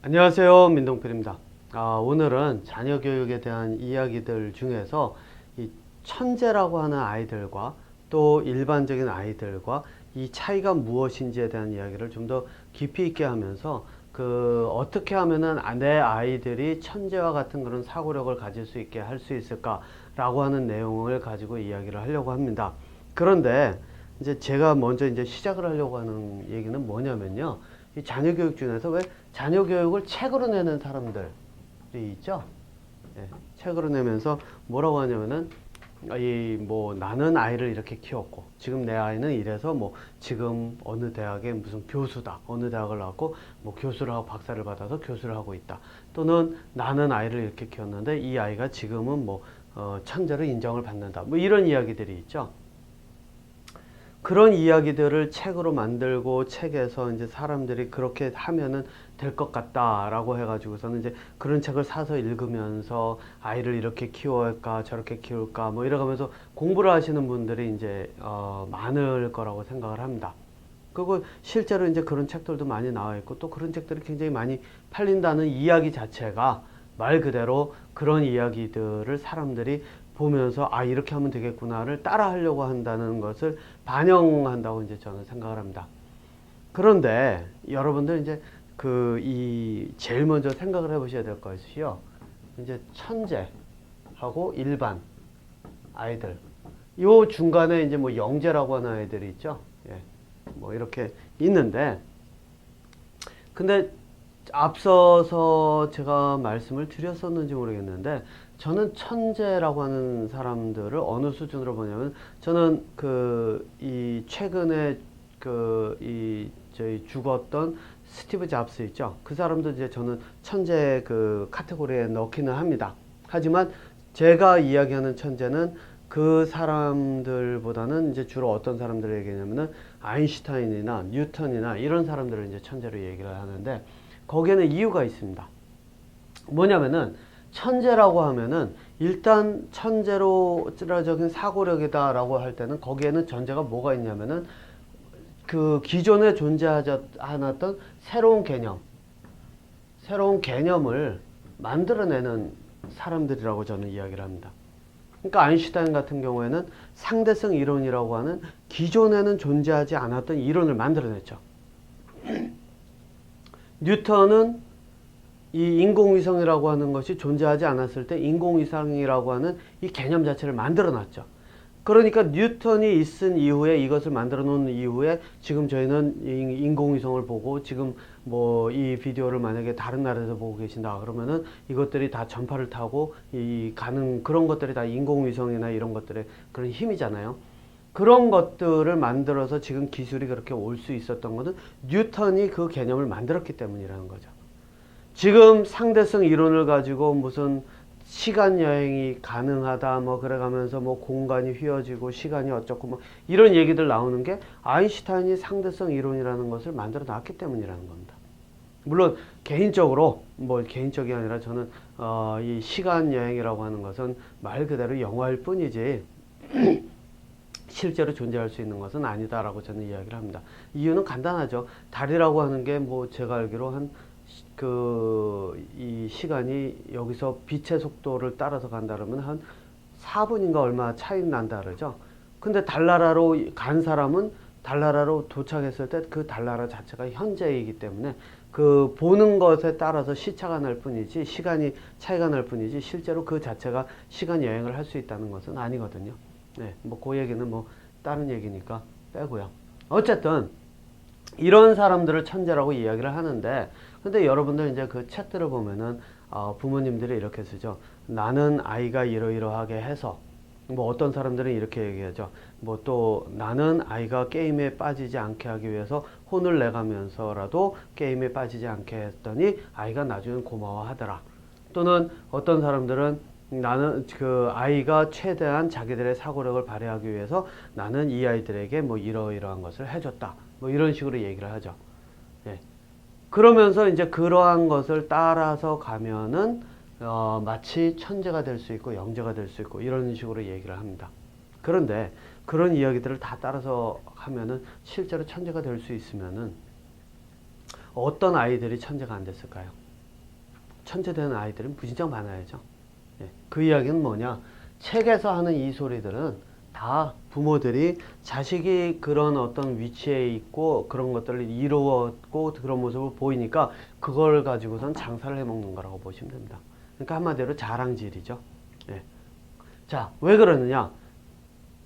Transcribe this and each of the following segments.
안녕하세요, 민동필입니다. 오늘은 자녀 교육에 대한 이야기들 중에서 이 천재라고 하는 아이들과 또 일반적인 아이들과 이 차이가 무엇인지에 대한 이야기를 좀 더 깊이 있게 하면서 어떻게 하면은 내 아이들이 천재와 같은 그런 사고력을 가질 수 있게 할 수 있을까라고 하는 내용을 가지고 이야기를 하려고 합니다. 그런데 이제 제가 먼저 이제 시작을 하려고 하는 얘기는 뭐냐면요. 이 자녀 교육 중에서 왜 자녀 교육을 책으로 내는 사람들이 있죠? 예, 책으로 내면서 뭐라고 하냐면은 나는 아이를 이렇게 키웠고 지금 내 아이는 이래서 뭐 지금 어느 대학의 무슨 교수다, 어느 대학을 나왔고 뭐 교수를 하고 박사를 받아서 교수를 하고 있다, 또는 나는 아이를 이렇게 키웠는데 이 아이가 지금은 천재로 인정을 받는다, 뭐 이런 이야기들이 있죠. 그런 이야기들을 책으로 만들고 책에서 이제 사람들이 그렇게 하면은 될 것 같다라고 해가지고서는 이제 그런 책을 사서 읽으면서 아이를 이렇게 키워할까 저렇게 키울까 뭐 이러면서 공부를 하시는 분들이 이제 많을 거라고 생각을 합니다. 그리고 실제로 이제 그런 책들도 많이 나와 있고 또 그런 책들이 굉장히 많이 팔린다는 이야기 자체가 말 그대로 그런 이야기들을 사람들이 보면서 이렇게 하면 되겠구나를 따라 하려고 한다는 것을 반영한다고 이제 저는 생각을 합니다. 그런데 여러분들 이제 제일 먼저 생각을 해 보셔야 될 것이요. 이제 천재하고 일반 아이들. 요 중간에 이제 뭐 영재라고 하는 아이들이 있죠. 예. 뭐 이렇게 있는데, 근데 앞서서 제가 말씀을 드렸었는지 모르겠는데, 저는 천재라고 하는 사람들을 어느 수준으로 보냐면, 저는 이 최근에 저희 죽었던 스티브 잡스 있죠. 그 사람도 이제 저는 천재 카테고리에 넣기는 합니다. 하지만 제가 이야기하는 천재는 그 사람들보다는 이제 주로 어떤 사람들을 얘기하냐면은 아인슈타인이나 뉴턴이나 이런 사람들을 이제 천재로 얘기를 하는데, 거기에는 이유가 있습니다. 뭐냐면은 천재라고 하면은 일단 천재로적인 사고력이다라고 할 때는 거기에는 전제가 뭐가 있냐면은 기존에 존재하지 않았던 새로운 개념을 만들어내는 사람들이라고 저는 이야기를 합니다. 그러니까 아인슈타인 같은 경우에는 상대성 이론이라고 하는 기존에는 존재하지 않았던 이론을 만들어냈죠. 뉴턴은 이 인공위성이라고 하는 것이 존재하지 않았을 때 인공위성이라고 하는 이 개념 자체를 만들어 놨죠. 그러니까 뉴턴이 있은 이후에, 이것을 만들어 놓은 이후에 지금 저희는 인공위성을 보고 지금 이 비디오를 만약에 다른 나라에서 보고 계신다 그러면은 이것들이 다 전파를 타고 가는 그런 것들이 다 인공위성이나 이런 것들의 그런 힘이잖아요. 그런 것들을 만들어서 지금 기술이 그렇게 올 수 있었던 것은 뉴턴이 그 개념을 만들었기 때문이라는 거죠. 지금 상대성 이론을 가지고 무슨 시간 여행이 가능하다 그래가면서 공간이 휘어지고 시간이 어쩌고 이런 얘기들 나오는 게 아인슈타인이 상대성 이론이라는 것을 만들어 놨기 때문이라는 겁니다. 물론 개인적으로 개인적이 아니라 저는 이 시간 여행이라고 하는 것은 말 그대로 영화일 뿐이지 실제로 존재할 수 있는 것은 아니다라고 저는 이야기를 합니다. 이유는 간단하죠. 달이라고 하는 게 제가 알기로 이 시간이 여기서 빛의 속도를 따라서 간다 그러면 한 4분인가 얼마 차이 난다 그러죠. 근데 달나라로 간 사람은 달나라로 도착했을 때 그 달나라 자체가 현재이기 때문에 보는 것에 따라서 시차가 날 뿐이지 시간이 차이가 날 뿐이지 실제로 그 자체가 시간 여행을 할 수 있다는 것은 아니거든요. 네, 그 얘기는 다른 얘기니까 빼고요. 어쨌든 이런 사람들을 천재라고 이야기를 하는데, 근데 여러분들 이제 그 책들을 보면은 부모님들이 이렇게 쓰죠. 나는 아이가 이러이러하게 해서, 어떤 사람들은 이렇게 얘기하죠. 또 나는 아이가 게임에 빠지지 않게 하기 위해서 혼을 내가면서라도 게임에 빠지지 않게 했더니 아이가 나중에 고마워하더라. 또는 어떤 사람들은 나는 아이가 최대한 자기들의 사고력을 발휘하기 위해서 나는 이 아이들에게 이러이러한 것을 해줬다. 이런 식으로 얘기를 하죠. 예. 그러면서 이제 그러한 것을 따라서 가면은 마치 천재가 될 수 있고 영재가 될 수 있고 이런 식으로 얘기를 합니다. 그런데 그런 이야기들을 다 따라서 하면은 실제로 천재가 될 수 있으면은 어떤 아이들이 천재가 안 됐을까요? 천재되는 아이들은 무진장 많아야죠. 예, 그 이야기는 뭐냐? 책에서 하는 이 소리들은 다 부모들이 자식이 그런 어떤 위치에 있고 그런 것들을 이루었고 그런 모습을 보이니까 그걸 가지고선 장사를 해먹는 거라고 보시면 됩니다. 그러니까 한마디로 자랑질이죠. 예. 자, 왜 그러느냐?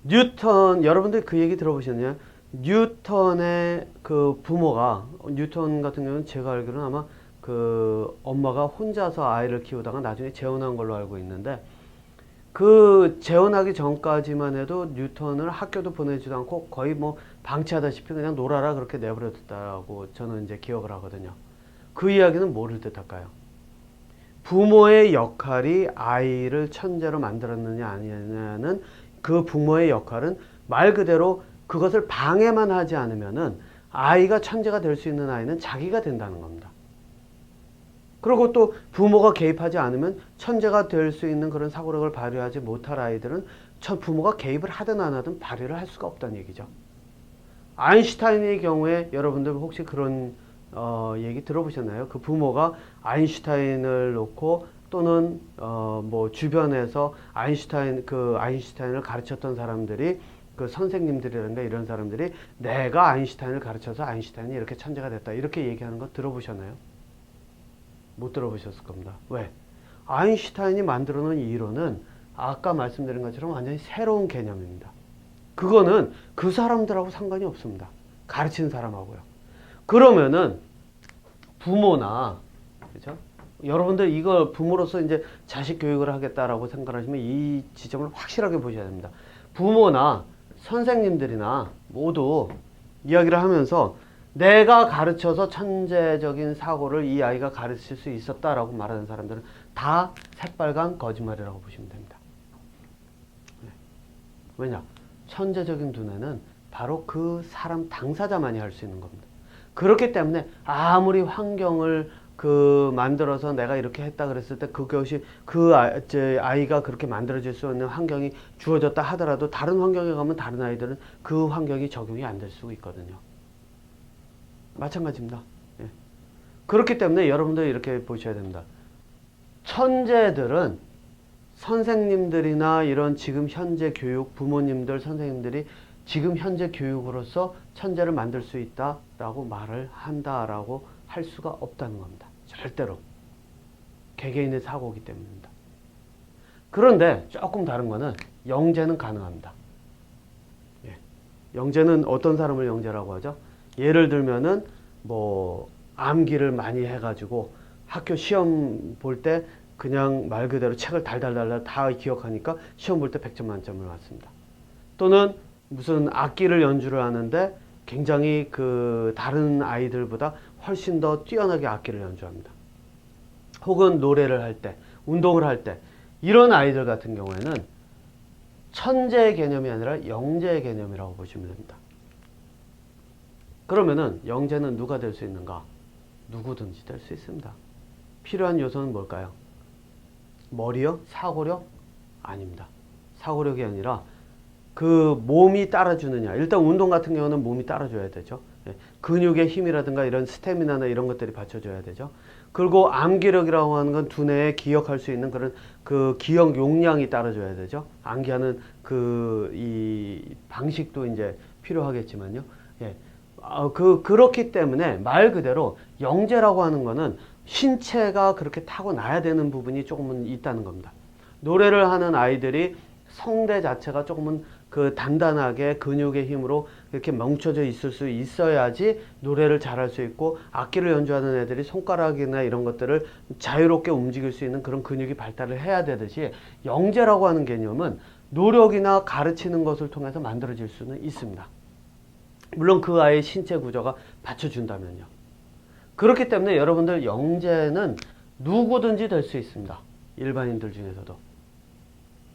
뉴턴, 여러분들 그 얘기 들어보셨나요? 뉴턴의 그 부모가, 뉴턴 같은 경우는 제가 알기로는 아마 그 엄마가 혼자서 아이를 키우다가 나중에 재혼한 걸로 알고 있는데, 그 재혼하기 전까지만 해도 뉴턴을 학교도 보내지도 않고 거의 뭐 방치하다시피 그냥 놀아라 그렇게 내버려뒀다고 저는 이제 기억을 하거든요. 그 이야기는 뭐를 뜻할까요? 부모의 역할이 아이를 천재로 만들었느냐 아니냐는, 그 부모의 역할은 말 그대로 그것을 방해만 하지 않으면은 아이가 천재가 될 수 있는 아이는 자기가 된다는 겁니다. 그리고 또 부모가 개입하지 않으면 천재가 될 수 있는 그런 사고력을 발휘하지 못할 아이들은 부모가 개입을 하든 안 하든 발휘를 할 수가 없다는 얘기죠. 아인슈타인의 경우에 여러분들 혹시 그런 얘기 들어보셨나요? 그 부모가 아인슈타인을 놓고 또는 뭐 주변에서 아인슈타인을 가르쳤던 사람들이, 그 선생님들이라든가 이런 사람들이 내가 아인슈타인을 가르쳐서 아인슈타인이 이렇게 천재가 됐다 이렇게 얘기하는 거 들어보셨나요? 못 들어보셨을 겁니다. 왜? 아인슈타인이 만들어 놓은 이론은 아까 말씀드린 것처럼 완전히 새로운 개념입니다. 그거는 그 사람들하고 상관이 없습니다. 가르치는 사람하고요. 그러면은 부모나, 그죠? 여러분들 이거 부모로서 이제 자식 교육을 하겠다라고 생각하시면 이 지점을 확실하게 보셔야 됩니다. 부모나 선생님들이나 모두 이야기를 하면서 내가 가르쳐서 천재적인 사고를 이 아이가 가르칠 수 있었다라고 말하는 사람들은 다 새빨간 거짓말이라고 보시면 됩니다. 왜냐? 천재적인 두뇌는 바로 그 사람 당사자만이 할 수 있는 겁니다. 그렇기 때문에 아무리 환경을 만들어서 내가 이렇게 했다 그랬을 때 그것이 아이가 그렇게 만들어질 수 있는 환경이 주어졌다 하더라도 다른 환경에 가면 다른 아이들은 그 환경이 적용이 안 될 수 있거든요. 마찬가지입니다. 예. 그렇기 때문에 여러분들 이렇게 보셔야 됩니다. 천재들은 선생님들이나 이런 지금 현재 교육, 부모님들, 선생님들이 지금 현재 교육으로서 천재를 만들 수 있다라고 말을 한다라고 할 수가 없다는 겁니다. 절대로. 개개인의 사고이기 때문입니다. 그런데 조금 다른 거는 영재는 가능합니다. 예. 영재는 어떤 사람을 영재라고 하죠? 예를 들면은 뭐 암기를 많이 해가지고 학교 시험 볼 때 그냥 말 그대로 책을 달달달달 다 기억하니까 시험 볼 때 100점 만점을 맞습니다. 또는 무슨 악기를 연주를 하는데 굉장히 그 다른 아이들보다 훨씬 더 뛰어나게 악기를 연주합니다. 혹은 노래를 할 때, 운동을 할 때, 이런 아이들 같은 경우에는 천재의 개념이 아니라 영재의 개념이라고 보시면 됩니다. 그러면은 영재는 누가 될 수 있는가? 누구든지 될 수 있습니다. 필요한 요소는 뭘까요? 머리요? 사고력? 아닙니다. 사고력이 아니라 그 몸이 따라주느냐. 일단 운동 같은 경우는 몸이 따라줘야 되죠. 예. 근육의 힘이라든가 이런 스태미나나 이런 것들이 받쳐줘야 되죠. 그리고 암기력이라고 하는 건 두뇌에 기억할 수 있는 그런 그 기억 용량이 따라줘야 되죠. 암기하는 이 방식도 이제 필요하겠지만요. 예. 그렇기 때문에 말 그대로 영재라고 하는 거는 신체가 그렇게 타고나야 되는 부분이 조금은 있다는 겁니다. 노래를 하는 아이들이 성대 자체가 조금은 그 단단하게 근육의 힘으로 이렇게 멈춰져 있을 수 있어야지 노래를 잘할 수 있고, 악기를 연주하는 애들이 손가락이나 이런 것들을 자유롭게 움직일 수 있는 그런 근육이 발달을 해야 되듯이 영재라고 하는 개념은 노력이나 가르치는 것을 통해서 만들어질 수는 있습니다. 물론 그 아이의 신체 구조가 받쳐준다면요. 그렇기 때문에 여러분들 영재는 누구든지 될 수 있습니다. 일반인들 중에서도.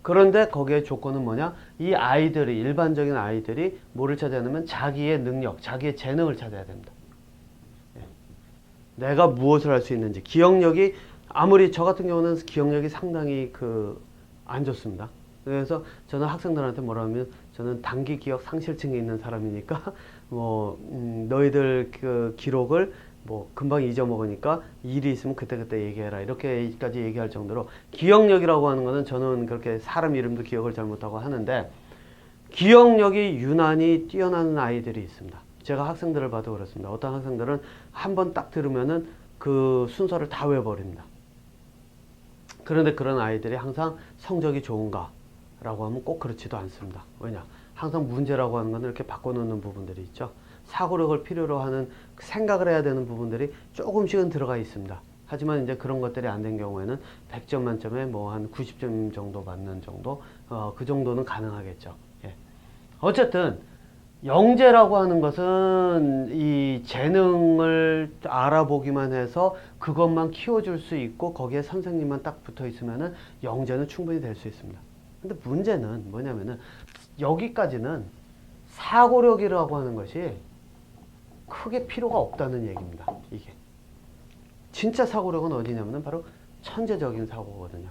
그런데 거기에 조건은 뭐냐? 이 아이들이, 일반적인 아이들이 뭐를 찾아야 하냐면 자기의 능력, 자기의 재능을 찾아야 됩니다. 내가 무엇을 할 수 있는지. 기억력이, 아무리 저 같은 경우는 기억력이 상당히 안 좋습니다. 그래서 저는 학생들한테 뭐라 하면, 저는 단기 기억 상실증이 있는 사람이니까 너희들 그 기록을 뭐 금방 잊어먹으니까 일이 있으면 그때그때 얘기해라 이렇게까지 얘기할 정도로 기억력이라고 하는 거는 저는 그렇게 사람 이름도 기억을 잘 못하고 하는데 기억력이 유난히 뛰어난 아이들이 있습니다. 제가 학생들을 봐도 그렇습니다. 어떤 학생들은 한 번 딱 들으면은 그 순서를 다 외워버립니다. 그런데 그런 아이들이 항상 성적이 좋은가? 라고 하면 꼭 그렇지도 않습니다. 왜냐? 항상 문제라고 하는 건 이렇게 바꿔놓는 부분들이 있죠. 사고력을 필요로 하는 생각을 해야 되는 부분들이 조금씩은 들어가 있습니다. 하지만 이제 그런 것들이 안 된 경우에는 100점 만점에 뭐 한 90점 정도 맞는 정도, 그 정도는 가능하겠죠. 예. 어쨌든, 영재라고 하는 것은 이 재능을 알아보기만 해서 그것만 키워줄 수 있고 거기에 선생님만 딱 붙어 있으면은 영재는 충분히 될 수 있습니다. 근데 문제는 뭐냐면은 여기까지는 사고력이라고 하는 것이 크게 필요가 없다는 얘기입니다. 이게 진짜 사고력은 어디냐면은 바로 천재적인 사고거든요.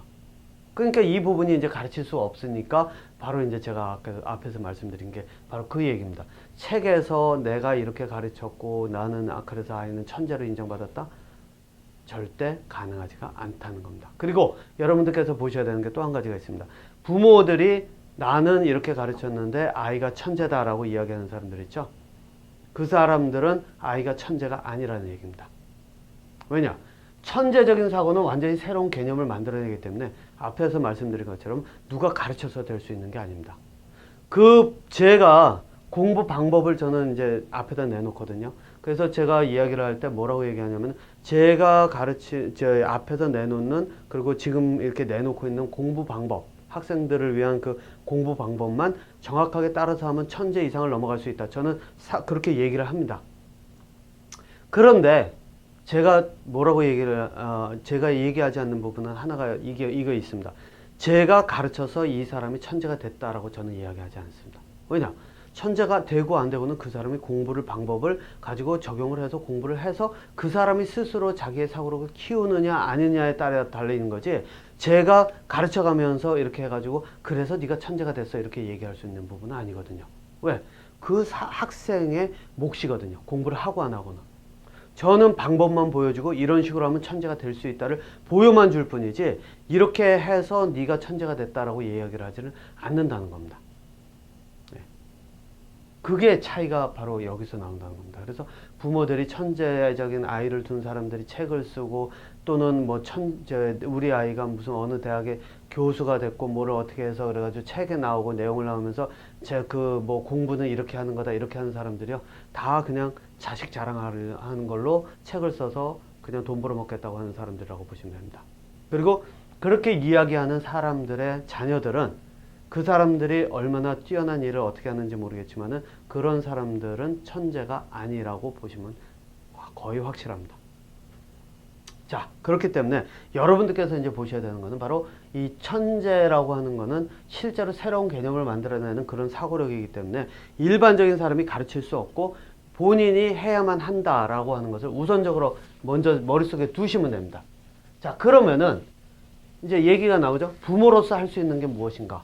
그러니까 이 부분이 이제 가르칠 수 없으니까 바로 이제 제가 앞에서 말씀드린 게 바로 그 얘기입니다. 책에서 내가 이렇게 가르쳤고 나는 그래서 아이는 천재로 인정받았다? 절대 가능하지가 않다는 겁니다. 그리고 여러분들께서 보셔야 되는 게 또 한 가지가 있습니다. 부모들이 나는 이렇게 가르쳤는데 아이가 천재다라고 이야기하는 사람들 있죠? 그 사람들은 아이가 천재가 아니라는 얘기입니다. 왜냐? 천재적인 사고는 완전히 새로운 개념을 만들어내기 때문에 앞에서 말씀드린 것처럼 누가 가르쳐서 될 수 있는 게 아닙니다. 제가 공부 방법을 저는 이제 앞에다 내놓거든요. 그래서 제가 이야기를 할 때 뭐라고 얘기하냐면 제가 앞에서 내놓는 그리고 지금 이렇게 내놓고 있는 공부 방법, 학생들을 위한 그 공부 방법만 정확하게 따라서 하면 천재 이상을 넘어갈 수 있다. 저는 그렇게 얘기를 합니다. 그런데 제가 제가 얘기하지 않는 부분은 하나가 이거 있습니다. 제가 가르쳐서 이 사람이 천재가 됐다라고 저는 이야기하지 않습니다. 왜냐? 천재가 되고 안 되고는 그 사람이 방법을 가지고 적용을 해서 공부를 해서 그 사람이 스스로 자기의 사고력을 키우느냐 아니냐에 따라 달리는 거지 제가 가르쳐 가면서 이렇게 해가지고 그래서 네가 천재가 됐어 이렇게 얘기할 수 있는 부분은 아니거든요. 왜? 학생의 몫이거든요. 공부를 하고 안 하고는. 저는 방법만 보여주고 이런 식으로 하면 천재가 될 수 있다를 보여만 줄 뿐이지 이렇게 해서 네가 천재가 됐다라고 이야기를 하지는 않는다는 겁니다. 네. 그게 차이가 바로 여기서 나온다는 겁니다. 그래서 부모들이 천재적인 아이를 둔 사람들이 책을 쓰고 또는 뭐 우리 아이가 무슨 어느 대학의 교수가 됐고 뭐를 어떻게 해서 그래가지고 책에 나오고 내용을 나오면서 뭐 공부는 이렇게 하는 거다 이렇게 하는 사람들이요 다 그냥 자식 자랑하는 걸로 책을 써서 그냥 돈 벌어먹겠다고 하는 사람들이라고 보시면 됩니다. 그리고 그렇게 이야기하는 사람들의 자녀들은 그 사람들이 얼마나 뛰어난 일을 어떻게 하는지 모르겠지만은 그런 사람들은 천재가 아니라고 보시면 거의 확실합니다. 자, 그렇기 때문에 여러분들께서 이제 보셔야 되는 것은 바로 이 천재라고 하는 것은 실제로 새로운 개념을 만들어내는 그런 사고력이기 때문에 일반적인 사람이 가르칠 수 없고 본인이 해야만 한다라고 하는 것을 우선적으로 먼저 머릿속에 두시면 됩니다. 자, 그러면은 이제 얘기가 나오죠. 부모로서 할 수 있는 게 무엇인가?